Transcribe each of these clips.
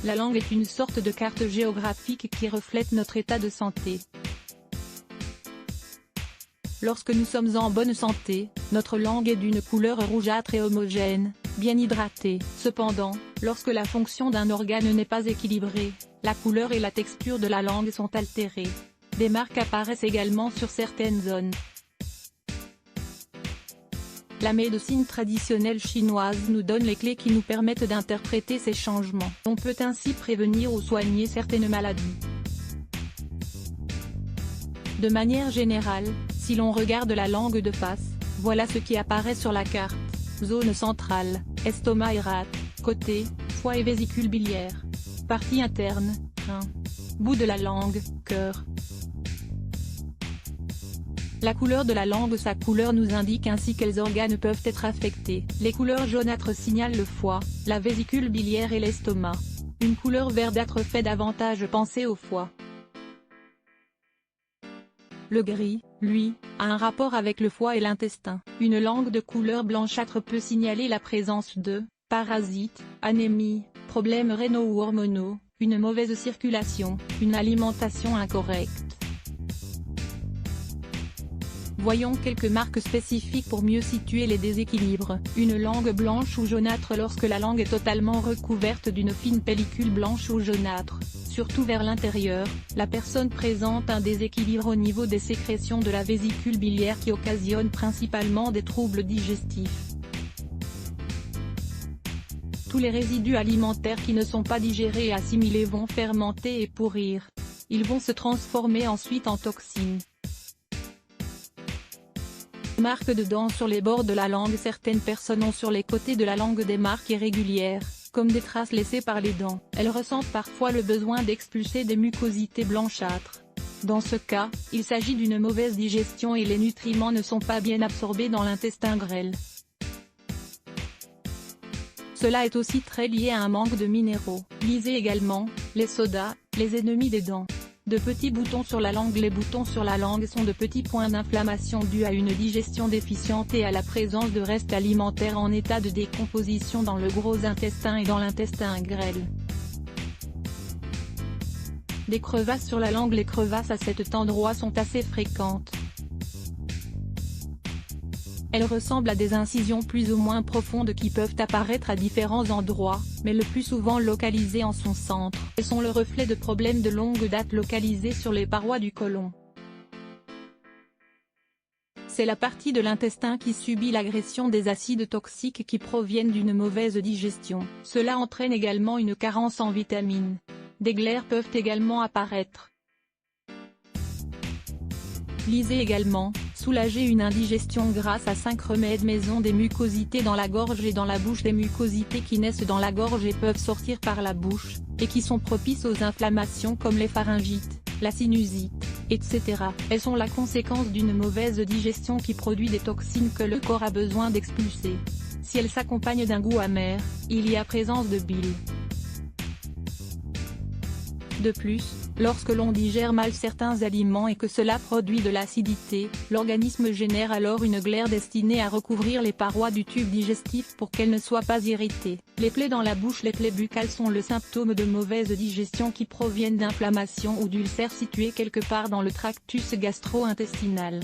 La langue est une sorte de carte géographique qui reflète notre état de santé. Lorsque nous sommes en bonne santé, notre langue est d'une couleur rougeâtre et homogène, bien hydratée. Cependant, lorsque la fonction d'un organe n'est pas équilibrée, la couleur et la texture de la langue sont altérées. Des marques apparaissent également sur certaines zones. La médecine traditionnelle chinoise nous donne les clés qui nous permettent d'interpréter ces changements. On peut ainsi prévenir ou soigner certaines maladies. De manière générale, si l'on regarde la langue de face, voilà ce qui apparaît sur la carte. Zone centrale, estomac et rate, côté, foie et vésicule biliaire. Partie interne, rein. Bout de la langue, cœur. La couleur de la langue. Sa couleur nous indique ainsi quels organes peuvent être affectés. Les couleurs jaunâtres signalent le foie, la vésicule biliaire et l'estomac. Une couleur verdâtre fait davantage penser au foie. Le gris, lui, a un rapport avec le foie et l'intestin. Une langue de couleur blanchâtre peut signaler la présence de parasites, anémie, problèmes rénaux ou hormonaux, une mauvaise circulation, une alimentation incorrecte. Voyons quelques marques spécifiques pour mieux situer les déséquilibres. Une langue blanche ou jaunâtre. Lorsque la langue est totalement recouverte d'une fine pellicule blanche ou jaunâtre, surtout vers l'intérieur, la personne présente un déséquilibre au niveau des sécrétions de la vésicule biliaire qui occasionne principalement des troubles digestifs. Tous les résidus alimentaires qui ne sont pas digérés et assimilés vont fermenter et pourrir. Ils vont se transformer ensuite en toxines. Marques de dents sur les bords de la langue. Certaines personnes ont sur les côtés de la langue des marques irrégulières, comme des traces laissées par les dents. Elles ressentent parfois le besoin d'expulser des mucosités blanchâtres. Dans ce cas, il s'agit d'une mauvaise digestion et les nutriments ne sont pas bien absorbés dans l'intestin grêle. Cela est aussi très lié à un manque de minéraux. Lisez également, les sodas, les ennemis des dents. De petits boutons sur la langue. Les boutons sur la langue sont de petits points d'inflammation dus à une digestion déficiente et à la présence de restes alimentaires en état de décomposition dans le gros intestin et dans l'intestin grêle. Des crevasses sur la langue. Les crevasses à cet endroit sont assez fréquentes. Elles ressemblent à des incisions plus ou moins profondes qui peuvent apparaître à différents endroits, mais le plus souvent localisées en son centre. Elles sont le reflet de problèmes de longue date localisés sur les parois du côlon. C'est la partie de l'intestin qui subit l'agression des acides toxiques qui proviennent d'une mauvaise digestion. Cela entraîne également une carence en vitamines. Des glaires peuvent également apparaître. Lisez également, soulager une indigestion grâce à 5 remèdes maison. Des mucosités dans la gorge et dans la bouche. Des mucosités qui naissent dans la gorge et peuvent sortir par la bouche, et qui sont propices aux inflammations comme les pharyngites, la sinusite, etc. Elles sont la conséquence d'une mauvaise digestion qui produit des toxines que le corps a besoin d'expulser. Si elles s'accompagnent d'un goût amer, il y a présence de bile. De plus, lorsque l'on digère mal certains aliments et que cela produit de l'acidité, l'organisme génère alors une glaire destinée à recouvrir les parois du tube digestif pour qu'elles ne soient pas irritées. Les plaies dans la bouche. Les plaies buccales sont le symptôme de mauvaise digestion qui proviennent d'inflammation ou d'ulcères situés quelque part dans le tractus gastro-intestinal.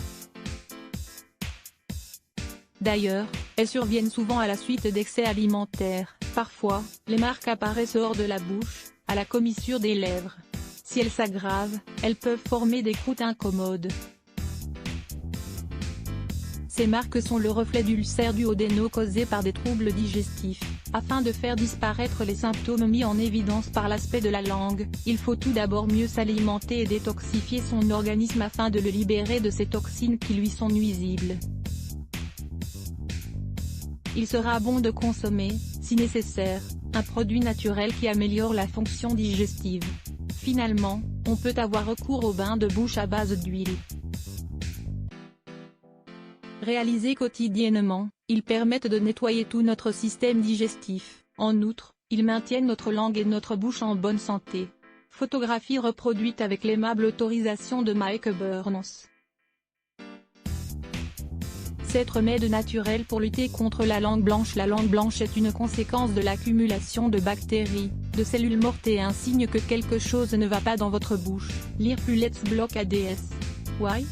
D'ailleurs, elles surviennent souvent à la suite d'excès alimentaires. Parfois, les marques apparaissent hors de la bouche, à la commissure des lèvres. Si elles s'aggravent, elles peuvent former des croûtes incommodes. Ces marques sont le reflet d'ulcères duodénaux causés par des troubles digestifs. Afin de faire disparaître les symptômes mis en évidence par l'aspect de la langue, il faut tout d'abord mieux s'alimenter et détoxifier son organisme afin de le libérer de ces toxines qui lui sont nuisibles. Il sera bon de consommer, si nécessaire, un produit naturel qui améliore la fonction digestive. Finalement, on peut avoir recours aux bains de bouche à base d'huile. Réalisés quotidiennement, ils permettent de nettoyer tout notre système digestif. En outre, ils maintiennent notre langue et notre bouche en bonne santé. Photographie reproduite avec l'aimable autorisation de Mike Burns. Cet remède naturel pour lutter contre la langue blanche. La langue blanche est une conséquence de l'accumulation de bactéries, de cellules mortes est un signe que quelque chose ne va pas dans votre bouche. Lire plus Let's Block ADS. Why?